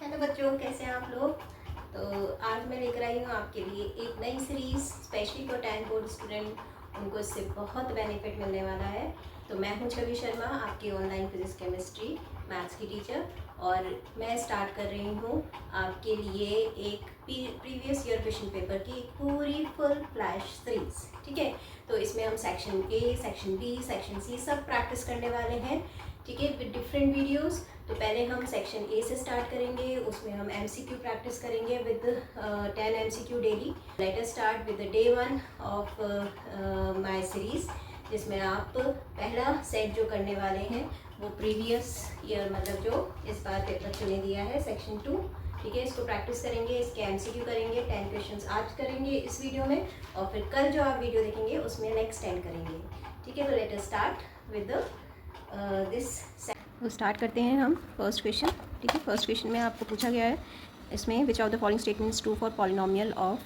Hello बच्चों, कैसे हैं आप लोग। तो आज मैं लेकर आई हूँ आपके लिए एक नई series specially for 10 board student. उनको इससे बहुत बेनिफिट मिलने वाला है। तो मैं हूँ छवि शर्मा, आपकी ऑनलाइन फिजिक्स केमिस्ट्री मैथ्स की टीचर, और मैं स्टार्ट कर रही हूँ आपके लिए एक प्रीवियस ईयर क्वेश्चन पेपर की एक पूरी फुल फ्लैश सीरीज। ठीक है, तो इसमें हम section A, section B, section C सब प्रैक्टिस करने वाले हैं। ठीक है, विद डिफरेंट वीडियोज़। तो पहले हम सेक्शन ए से स्टार्ट करेंगे, उसमें हम एमसीक्यू प्रैक्टिस करेंगे with 10 MCQ daily. Let us start with day 1 of my series, जिसमें आप पहला सेट जो करने वाले हैं वो प्रीवियस ईयर, मतलब जो इस बार पेपर चुने दिया है, सेक्शन 2। ठीक है, इसको प्रैक्टिस करेंगे, इसके एमसीक्यू करेंगे, 10 क्वेश्चंस आज करेंगे इस वीडियो में, और फिर कल जो आप वीडियो देखेंगे उसमें नेक्स्ट 10 करेंगे। ठीक है, तो let us start with this. तो स्टार्ट करते हैं हम फर्स्ट क्वेश्चन। ठीक है, फर्स्ट क्वेश्चन में आपको पूछा गया है इसमें which of the following statements true for polynomial of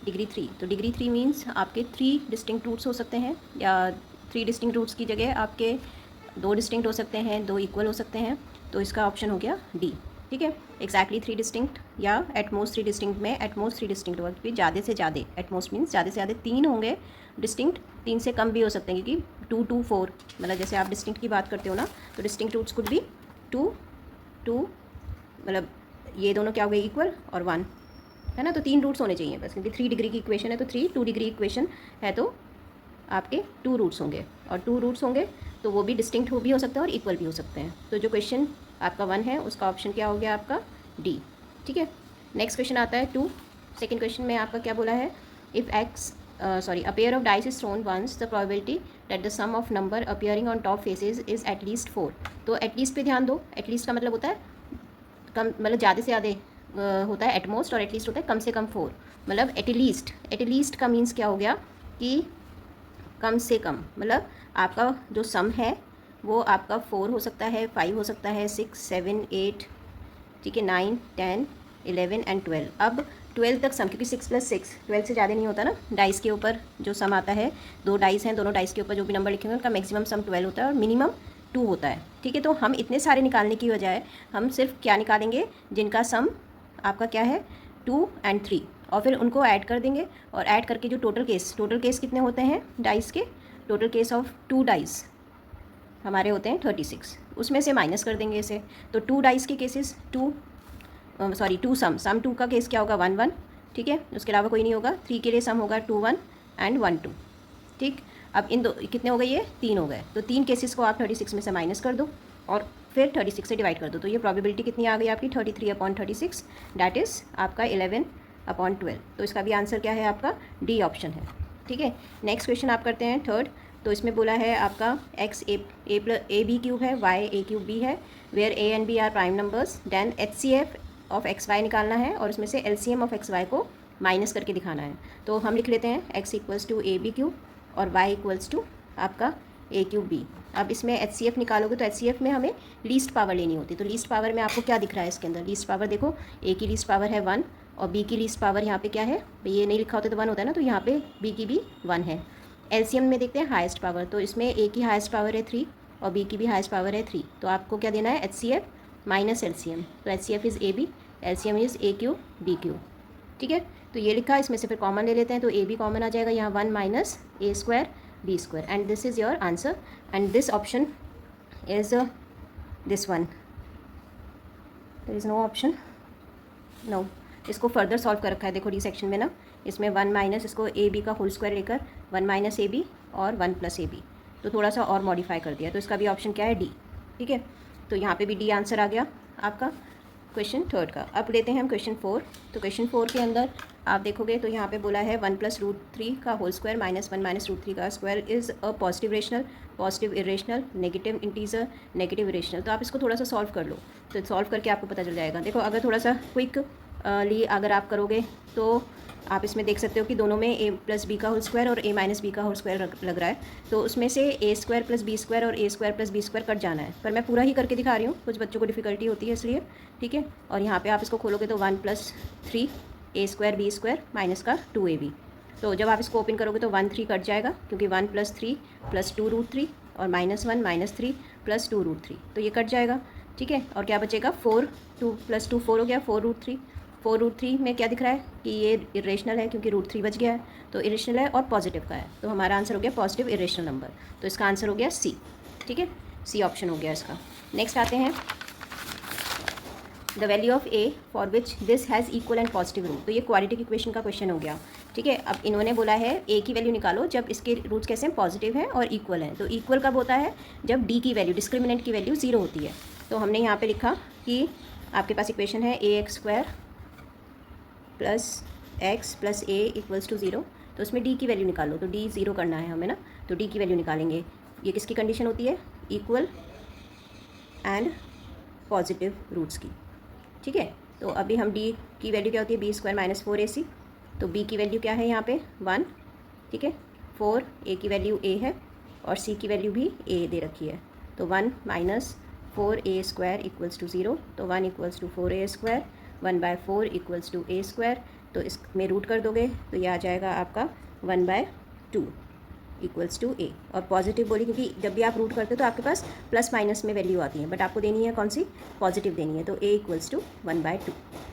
degree 3। तो डिग्री 3 मीन्स आपके 3 डिस्टिंक्ट रूट्स हो सकते हैं, या 3 डिस्टिंक्ट रूट्स की जगह आपके 2 डिस्टिंक्ट हो सकते हैं, 2 इक्वल हो सकते हैं। तो इसका ऑप्शन हो गया डी। ठीक है, एक्जैक्टली 3 डिस्टिंक्ट या एटमोस्ट 3 डिस्टिंक्ट में एटमोस्ट 3 डिस्टिंक्ट होगा, क्योंकि ज़्यादा से ज़्यादा, एटमोस्ट मीन्स ज़्यादा से ज़्यादा 3 होंगे डिस्टिंक्ट, 3 से कम भी हो सकते हैं, क्योंकि 2 2 4, मतलब जैसे आप डिस्टिंक्ट की बात करते हो ना, तो डिस्टिंक्ट रूट्स कुड भी 2 2, मतलब ये दोनों क्या हो गए, इक्वल, और 1 है ना। तो 3 रूट्स होने चाहिए बस, क्योंकि 3 डिग्री की इक्वेशन है, तो 3 2 डिग्री इक्वेशन है, तो आपके 2 रूट्स होंगे, और 2 रूट्स होंगे तो वो भी डिस्टिंक्ट भी हो सकते हैं और इक्वल भी हो सकते हैं। तो जो क्वेश्चन आपका 1 है उसका ऑप्शन क्या हो गया, आपका डी। ठीक है, नेक्स्ट क्वेश्चन आता है 2। सेकेंड क्वेश्चन में आपका क्या बोला है, if x a pair of dice is thrown once, the probability that the sum of number appearing on top faces is at least 4। तो at least पे ध्यान दो। at least का मतलब होता है कम, मतलब ज़्यादा से ज़्यादा होता है एटमोस्ट, और एटलीस्ट होता है कम से कम 4। मतलब एटलीस्ट का मीन्स क्या हो गया कि कम से कम, मतलब आपका जो सम है वो आपका 4 हो सकता है, 5 हो सकता है, 6 7 8, ठीक है, 9 10 11 एंड 12। अब 12 तक सम, क्योंकि 6 + 6 12 से ज़्यादा नहीं होता ना। डाइस के ऊपर जो सम आता है, 2 डाइस हैं, दोनों डाइस के ऊपर जो भी नंबर लिखे होंगे उनका मैक्सिमम सम 12 होता है और मिनिमम 2 होता है। ठीक है, तो हम इतने सारे निकालने की बजाय हम सिर्फ क्या निकालेंगे, जिनका सम आपका क्या है 2 और 3, और फिर उनको ऐड कर देंगे, और ऐड करके जो टोटल केस कितने होते हैं डाइस के, टोटल केस ऑफ 2 डाइस हमारे होते हैं 36, उसमें से माइनस कर देंगे इसे। तो 2 डाइस के केसेस 2 सम 2 का केस क्या होगा 1 1। ठीक है, उसके अलावा कोई नहीं होगा। 3 के लिए सम होगा 2 1 एंड 1 2। ठीक, अब इन दो कितने हो गए, ये 3 हो गए। तो 3 केसेस को आप 36 में से माइनस कर दो और फिर 36 से डिवाइड कर दो। तो ये प्रोबेबिलिटी कितनी आ गई आपकी 33/36, दैट इज़ आपका 11/12। तो इसका भी आंसर क्या है, आपका डी ऑप्शन है। ठीक है, नेक्स्ट क्वेश्चन आप करते हैं थर्ड। तो इसमें बोला है आपका एक्स ए बी क्यूब है, वाई ए क्यूब बी है, where a and b are prime numbers, then HCF of x y निकालना है, और इसमें से LCM ऑफ एक्स वाई को माइनस करके दिखाना है। तो हम लिख लेते हैं x = AB क्यूब और y = आपका A क्यूब B। अब इसमें HCF निकालोगे तो HCF में हमें लीस्ट पावर लेनी होती है। तो लीस्ट पावर में आपको क्या दिख रहा है इसके अंदर, लीस्ट पावर देखो, A की लीस्ट पावर है 1 और B की लीस्ट पावर यहाँ पे क्या है, ये नहीं लिखा होता तो 1 होता है ना, तो यहाँ पे B की भी 1 है। LCM में देखते हैं हाईएस्ट पावर, तो इसमें A की हाईएस्ट पावर है 3 और B की भी हाईएस्ट पावर है 3। तो आपको क्या देना है, HCF माइनस LCM। तो HCF is AB, LCM is A cube B cube. ठीक है, तो ये लिखा, इसमें से फिर कॉमन ले लेते हैं, तो AB कॉमन आ जाएगा यहाँ, 1 minus A² B², and this is your answer, and this option is this one. There is no option, no. इसको फर्दर सॉल्व कर रखा है, देखो डी सेक्शन में ना, इसमें 1 माइनस इसको AB का होल स्क्वायर लेकर 1 माइनस AB और 1 प्लस AB, तो थोड़ा सा और मॉडिफाई कर दिया, तो इसका भी ऑप्शन क्या है, डी। ठीक है, तो यहाँ पे भी डी आंसर आ गया आपका क्वेश्चन थर्ड का। अब लेते हैं हम क्वेश्चन 4। तो क्वेश्चन 4 के अंदर आप देखोगे तो यहाँ पे बोला है 1 + √3 का होल स्क्वायर माइनस 1 - √3 का square is a positive rational, positive irrational, negative integer, negative irrational. तो आप इसको थोड़ा सा सॉल्व कर लो, तो सॉल्व करके आपको पता चल जाएगा। देखो, अगर थोड़ा सा क्विक अगर आप करोगे तो आप इसमें देख सकते हो कि दोनों में A + B का होल स्क्वायर और A - B का होल स्क्वायर लग रहा है, तो उसमें से A² + B² और A² + B² कट जाना है। पर मैं पूरा ही करके दिखा रही हूँ, कुछ बच्चों को डिफ़िकल्टी होती है इसलिए। ठीक है, और यहाँ पे आप इसको खोलोगे तो 1 + 3 A² B² माइनस का 2AB। तो जब आप इसको ओपन करोगे तो 1 3 कट जाएगा, क्योंकि 1 + 3 + 2√3 और -1 - 3 + 2√3, तो ये कट जाएगा। ठीक है। और क्या बचेगा 4, 2 + 2 4 हो गया, 4√3। 4√3 में क्या दिख रहा है कि ये इरेशनल है क्योंकि √3 बच गया है, तो इरेशनल है और पॉजिटिव का है, तो हमारा आंसर हो गया पॉजिटिव इरेशनल नंबर। तो इसका आंसर हो गया सी। ठीक है, सी ऑप्शन हो गया इसका। नेक्स्ट आते हैं the value of a for which this has equal and positive root. तो ये क्वाड्रेटिक इक्वेशन का क्वेश्चन हो गया। ठीक है, अब इन्होंने बोला है ए की वैल्यू निकालो जब इसके रूट्स कैसे हैं, पॉजिटिव हैं और इक्वल हैं। तो इक्वल कब होता है, जब डी की वैल्यू, डिस्क्रिमिनेंट की वैल्यू 0 होती है। तो हमने यहाँ पे लिखा कि आपके पास इक्वेशन है ax² + x + a = 0। तो उसमें डी की वैल्यू निकालो, तो डी 0 करना है हमें ना, तो डी की वैल्यू निकालेंगे। ये किसकी कंडीशन होती है, इक्वल एंड पॉजिटिव रूट्स की। ठीक है, तो अभी हम डी की वैल्यू क्या होती है, b² - 4ac। तो b की वैल्यू क्या है यहाँ पे 1। ठीक है, 4, a की वैल्यू a है और c की वैल्यू भी a दे रखी है। तो 1 - 4a² = 0। तो 1 = 4a², 1/4 = a²। तो इसमें रूट कर दोगे तो ये आ जाएगा आपका 1/2 = a। और पॉजिटिव बोली क्योंकि जब भी आप रूट करते हो तो आपके पास प्लस माइनस में वैल्यू आती है, बट आपको देनी है कौन सी, पॉजिटिव देनी है। तो a = 1/2।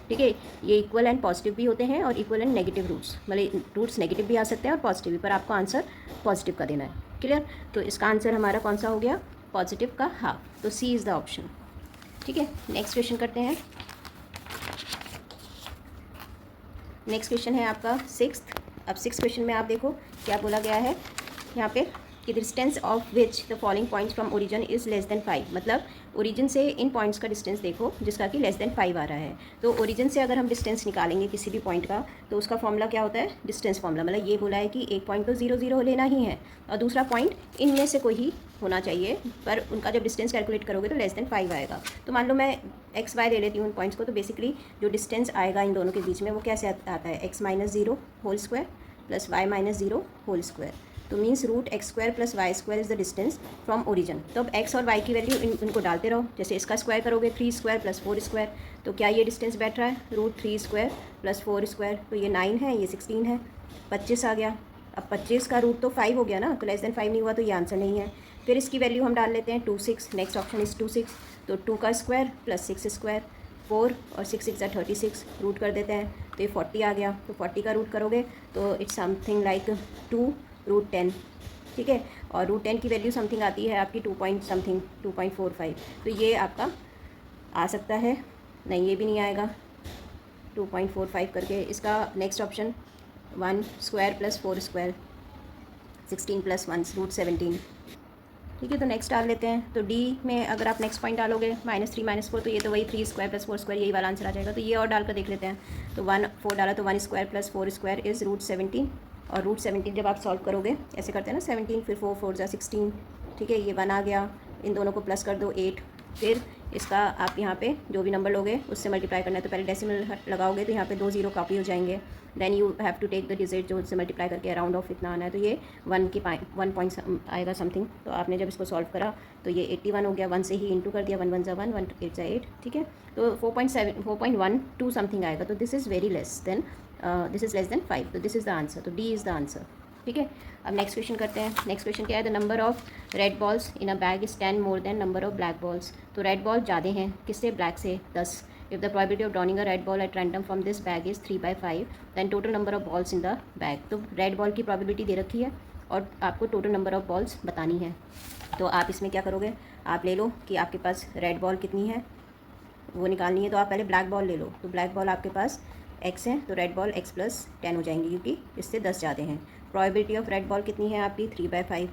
ठीक है, ये इक्वल एंड पॉजिटिव भी होते हैं और इक्वल एंड नेगेटिव रूट्स, मतलब रूट्स नेगेटिव भी आ सकते हैं और पॉजिटिव भी, पर आपको आंसर पॉजिटिव का देना है। क्लियर, तो इसका आंसर हमारा कौन सा हो गया, पॉजिटिव का हाफ। तो सी इज़ द ऑप्शन। ठीक है, नेक्स्ट क्वेश्चन करते हैं। नेक्स्ट क्वेश्चन है आपका 6th। अब 6th क्वेश्चन में आप देखो क्या बोला गया है यहाँ पे कि distance of which the following points from origin is less than 5। मतलब ओरिजिन से इन पॉइंट्स का डिस्टेंस देखो जिसका कि लेस देन 5 आ रहा है। तो ओरिजिन से अगर हम डिस्टेंस निकालेंगे किसी भी पॉइंट का, तो उसका फॉर्मूला क्या होता है, डिस्टेंस फॉर्मूला। मतलब ये बोला है कि एक पॉइंट तो 0 0 लेना ही है और दूसरा पॉइंट इनमें से कोई ही होना चाहिए, पर उनका जब डिस्टेंस कैलकुलेट करोगे तो लेस देन 5 आएगा। तो मान लो मैं एक्स वाई ले लेती हूँ उन पॉइंट्स को, तो बेसिकली जो डिस्टेंस आएगा इन दोनों के बीच में वो कैसे आता है, x - 0 whole square + y - 0 whole square. तो means √x² + y² is the distance from origin. तो अब x और y की वैल्यू इनको डालते रहो। जैसे इसका स्क्वायर करोगे 3² + 4², तो क्या ये डिस्टेंस बैठ रहा है, √3² + 4²। तो ये 9 है, ये 16 है, 25 आ गया। अब 25 का रूट तो 5 हो गया ना, तो लेस देन 5 नहीं हुआ तो ये आंसर नहीं है। फिर इसकी वैल्यू हम डाल लेते हैं 2 6। Next option is 2 6। तो 2 का स्क्वायर + 6², 4 और 6 6 36, रूट कर देते हैं तो ये 40 आ गया। तो 40 का रूट करोगे तो इट्स समथिंग लाइक 2√10। ठीक है, और √10 की वैल्यू समथिंग आती है आपकी 2 पॉइंट समथिंग 2.45। तो ये आपका आ सकता है, नहीं ये भी नहीं आएगा 2.45 करके। इसका नेक्स्ट ऑप्शन 1² + 4², 16 + 1 √17। ठीक है, तो नेक्स्ट डाल लेते हैं। तो डी में अगर आप नेक्स्ट पॉइंट डालोगे -3 - 4, तो ये तो वही 3² + 4², यही वाला आंसर आ जाएगा। तो ये और डाल कर देख लेते हैं। तो 1 4 डाला तो 1² + 4² इज़ √17। और √17 जब आप सॉल्व करोगे ऐसे करते हैं ना, 17 फिर 4 4 = 16। ठीक है, ये 1 आ गया, इन दोनों को प्लस कर दो 8। फिर इसका आप यहाँ पे जो भी नंबर लोगे उससे मल्टीप्लाई करना है। तो पहले डेसिमल लगाओगे तो यहाँ पे 2 0 कॉपी हो जाएंगे। Then you have to take the digit जो उससे मल्टीप्लाई करके अराउंड ऑफ इतना आना है। तो ये 1 पॉइंट आएगा समथिंग। तो आपने जब इसको सॉल्व करा तो ये 81 हो गया, 1 से ही इंटू कर दिया, 1 1 = 1, 1 8 = 8। ठीक है, तो 4.12 समथिंग आएगा। तो this is very less than, this is less than 5। तो दिस इज़ द आंसर। तो डी इज़ द आंसर। ठीक है, अब नेक्स्ट क्वेश्चन करते हैं। नेक्स्ट क्वेश्चन क्या है, the number of red balls in a bag is 10 more than number of black balls. तो रेड बॉल ज़्यादा हैं किससे, ब्लैक से, 10। If the probability of drawing a red ball at random from this bag is 3/5, then total number of balls in the bag. तो red ball की probability दे रखी है और आपको टोटल नंबर ऑफ बॉल्स बतानी है। तो आप इसमें क्या करोगे, आप ले लो कि आपके पास रेड बॉल कितनी है वो निकालनी है। तो आप पहले ब्लैक बॉल ले लो। तो ब्लैक बॉल आपके पास x है, तो रेड बॉल x + 10 हो जाएंगी क्योंकि इससे 10 ज़्यादा हैं। प्रोबेबिलिटी ऑफ रेड बॉल कितनी है आपकी, 3/5।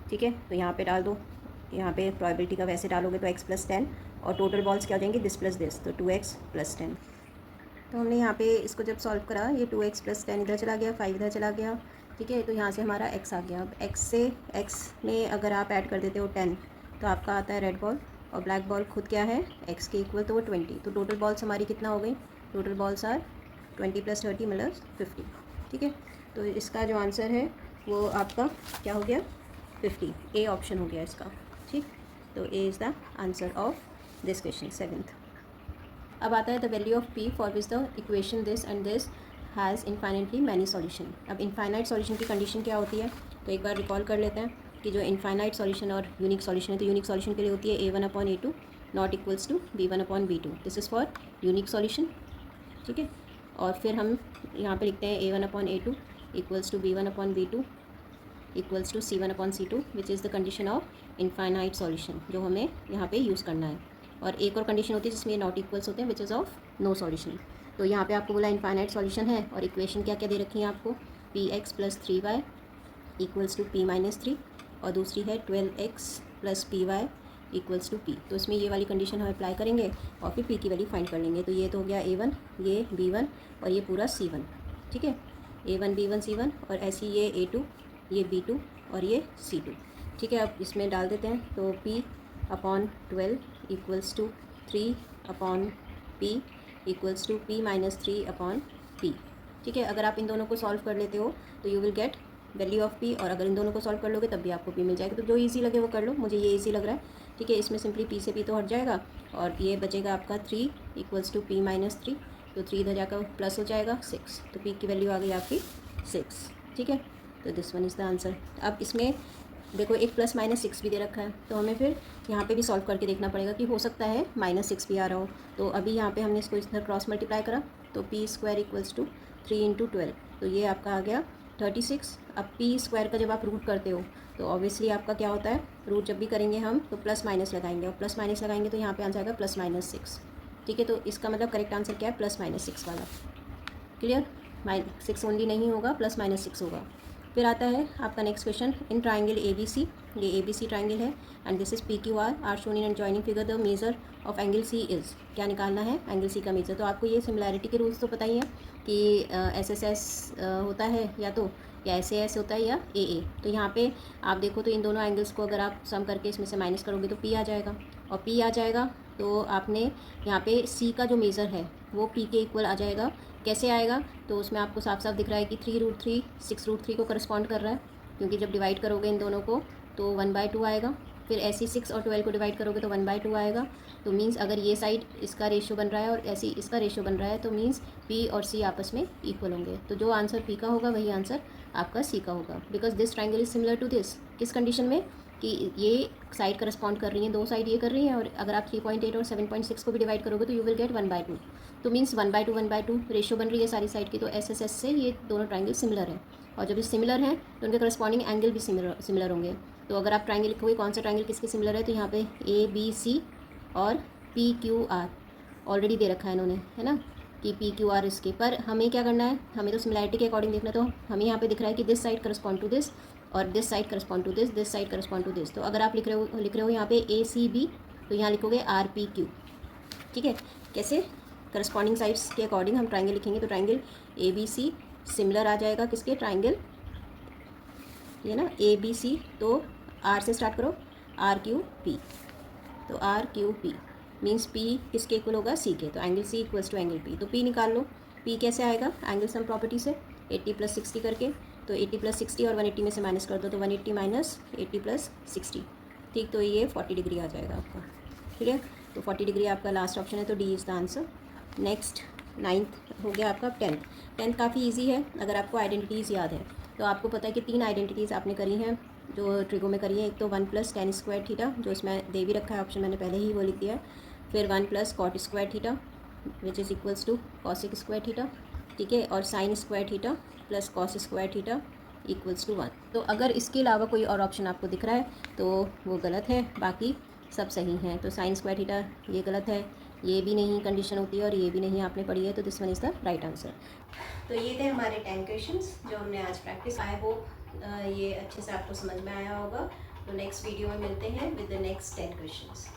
ठीक है, तो यहाँ पे डाल दो, यहाँ पे प्रोबेबिलिटी का वैसे डालोगे तो x + 10 और टोटल बॉल्स क्या हो जाएंगी, दिस + दिस, तो 2x + 10। तो हमने यहाँ पे इसको जब सॉल्व करा, ये 2x + 10 इधर चला गया, 5 इधर चला गया। ठीक है, तो यहाँ से हमारा x आ गया। अब x से x में अगर आप ऐड कर देते हो 10 तो आपका आता है रेड बॉल, और ब्लैक बॉल खुद क्या है, x के इक्वल, तो वो 20। तो टोटल बॉल्स हमारी कितना हो गई, टोटल बॉल्स आर 20 + 30 मतलब 50। ठीक है, तो इसका जो आंसर है वो आपका क्या हो गया, 50। ए ऑप्शन हो गया इसका। ठीक, तो A is the answer of this question 7th। अब आता है the value of p for which the equation this and this has infinitely many solution. अब इनफाइनाइट सॉल्यूशन की कंडीशन क्या होती है, तो एक बार रिकॉल कर लेते हैं कि जो इनफाइनाइट सॉल्यूशन और यूनिक सॉल्यूशन है, तो यूनिक सॉल्यूशन के लिए होती है a1/a2 not equals to v1/v2। This is for unique solution, ठीक है। और फिर हम यहाँ पे लिखते हैं a1/a2 equals to v1/v2 equals to c1/c2 which is the condition of infinite solution, जो हमें यहाँ पे यूज़ करना है। और एक और कंडीशन होती है जिसमें नॉट इक्वल्स होते हैं which is of no solution. तो यहाँ पे आपको बोला इनफाइनाइट सॉल्यूशन है और इक्वेशन क्या क्या दे रखी है आपको, px + 3y equals to p-3 और दूसरी है 12x + py equals to p। तो इसमें ये वाली कंडीशन हम अप्लाई करेंगे और फिर p की वैल्यू फाइंड कर लेंगे। तो ये तो हो गया a1, ये b1 और ये पूरा c1, ठीक है। a1 b1 c1 और ऐसी ये a2, ये b2 और ये c2, ठीक है। अब इसमें डाल देते हैं। तो p/12 equals to 3/p equals to p-3/p, ठीक है। अगर आप इन दोनों को सॉल्व कर लेते हो तो you will get value of p, और अगर इन दोनों को सॉल्व कर लोगे तब भी आपको p मिल जाएगा। तो जो इजी लगे वो कर लो, मुझे ये इजी लग रहा है, ठीक है। इसमें सिंपली p से p तो हट जाएगा और ये बचेगा आपका 3 इक्वल्स टू p-3। तो 3 इधर जाकर प्लस हो जाएगा 6, तो p की वैल्यू आ गई आपकी 6, ठीक है। तो this one is the answer. अब इसमें देखो एक +-6 भी दे रखा है, तो हमें फिर यहाँ पे भी सॉल्व करके देखना पड़ेगा कि हो सकता है -6 भी आ रहा हो। तो अभी यहाँ पे हमने इसको इधर क्रॉस मल्टीप्लाई करा, तो p² इक्वल्स टू 3 × 12, तो ये आपका आ गया 36। अब p² का जब आप रूट करते हो तो ऑब्वियसली आपका क्या होता है, रूट जब भी करेंगे हम तो +- लगाएंगे, और +- लगाएंगे तो यहाँ पे आ जाएगा +-6, ठीक है। तो इसका मतलब करेक्ट आंसर क्या है, +-6 वाला। क्लियर, -6 ओनली नहीं होगा, +-6 होगा। फिर आता है आपका next question, in triangle ABC, ये ABC ट्राइंगल है and this is PQR are shown in joining figure, the measure of angle C is, क्या निकालना है, एंगल C का मेजर। तो आपको ये सिमिलैरिटी के रूल्स तो पता ही है कि SSS होता है या SAS होता है या AA। तो यहाँ पे आप देखो तो इन दोनों एंगल्स को अगर आप सम करके इसमें से माइनस करोगे तो P आ जाएगा, और P आ जाएगा तो आपने यहाँ पे C का जो मेज़र है वो P के इक्वल आ जाएगा। कैसे आएगा, तो उसमें आपको साफ साफ दिख रहा है कि 3√3 6√3 को करस्पॉन्ड कर रहा है, क्योंकि जब डिवाइड करोगे इन दोनों को तो 1/2 आएगा। फिर ऐसी 6 और 12 को डिवाइड करोगे तो 1/2 आएगा। तो मीन्स अगर ये साइड इसका रेशियो बन रहा है और ऐसी इसका रेशियो बन रहा है, तो मीन्स P और C आपस में इक्वल होंगे। तो जो आंसर P का होगा वही आंसर आपका C का होगा, because this triangle is similar to this. किस कंडीशन में, कि ये साइड करस्पॉन्ड कर रही हैं, दो साइड ये कर रही हैं, और अगर आप 3.8 और 7.6 को भी डिवाइड करोगे तो यू विल गेट 1/2। तो मीन्स 1/2 रेशियो बन रही है सारी साइड की। तो SSS से ये दोनों ट्राइंगल सिमिलर हैं, और जब ये सिमिलर हैं तो उनके करस्पॉन्डिंग एंगल भी सिमिलर होंगे। तो अगर आप ट्राइंगल लिखोगे कौन सा ट्राइंगल किसके सिमिलर है, तो यहाँ पे ABC और PQR ऑलरेडी दे रखा है इन्होंने, है ना, कि PQR इसके। पर हमें क्या करना है, हमें तो सिमिलैरिटी के अकॉर्डिंग देखना। तो हमें यहाँ पे दिख रहा है कि this side correspond to this और this side correspond to this side correspond to this. तो अगर आप लिख रहे हो यहाँ पे ACB, तो यहाँ लिखोगे RPQ, ठीक है। कैसे, करस्पॉन्डिंग साइड्स के अकॉर्डिंग हम ट्राइंगल लिखेंगे। तो ट्राइंगल ABC सिमिलर आ जाएगा किसके, ट्राइंगल ये ना ABC, तो R से स्टार्ट करो, RQP। तो RQP मीन्स P किसके इक्वल होगा, C के। तो angle C equals to angle P। तो P निकाल लो। P कैसे आएगा, एंगल सम प्रॉपर्टी से 80 + 60 करके। तो 80 + 60 और 180 में से माइनस कर दो, तो 180 - 80 + 60, ठीक। तो ये 40 डिग्री आ जाएगा आपका, क्लियर। तो 40 डिग्री आपका लास्ट ऑप्शन है, तो D is the answer. Next 9th हो गया आपका 10th काफ़ी ईजी है अगर आपको आइडेंटिटीज़ याद है। तो आपको पता है कि 3 आइडेंटिटीज़ आपने करी हैं जो ट्रिगो में करी है। एक तो 1 + tan² थीटा, जो इसमें दे भी रखा है ऑप्शन, मैंने पहले ही वो लिख दिया है। फिर 1 + cot² theta which is equals to cos² theta, ठीक है। और sin² theta + cos² theta equals to 1। तो अगर इसके अलावा कोई और ऑप्शन आपको दिख रहा है तो वो गलत है, बाकी सब सही हैं। तो sin² थीटा ये गलत है, ये भी नहीं कंडीशन होती है, और ये भी नहीं आपने पढ़ी है। तो this one is the right answer. तो ये थे हमारे 10 क्वेश्चंस जो हमने आज प्रैक्टिस। आई होप ये अच्छे से आपको समझ में आया होगा। तो नेक्स्ट वीडियो में मिलते हैं विद द नेक्स्ट 10 क्वेश्चंस।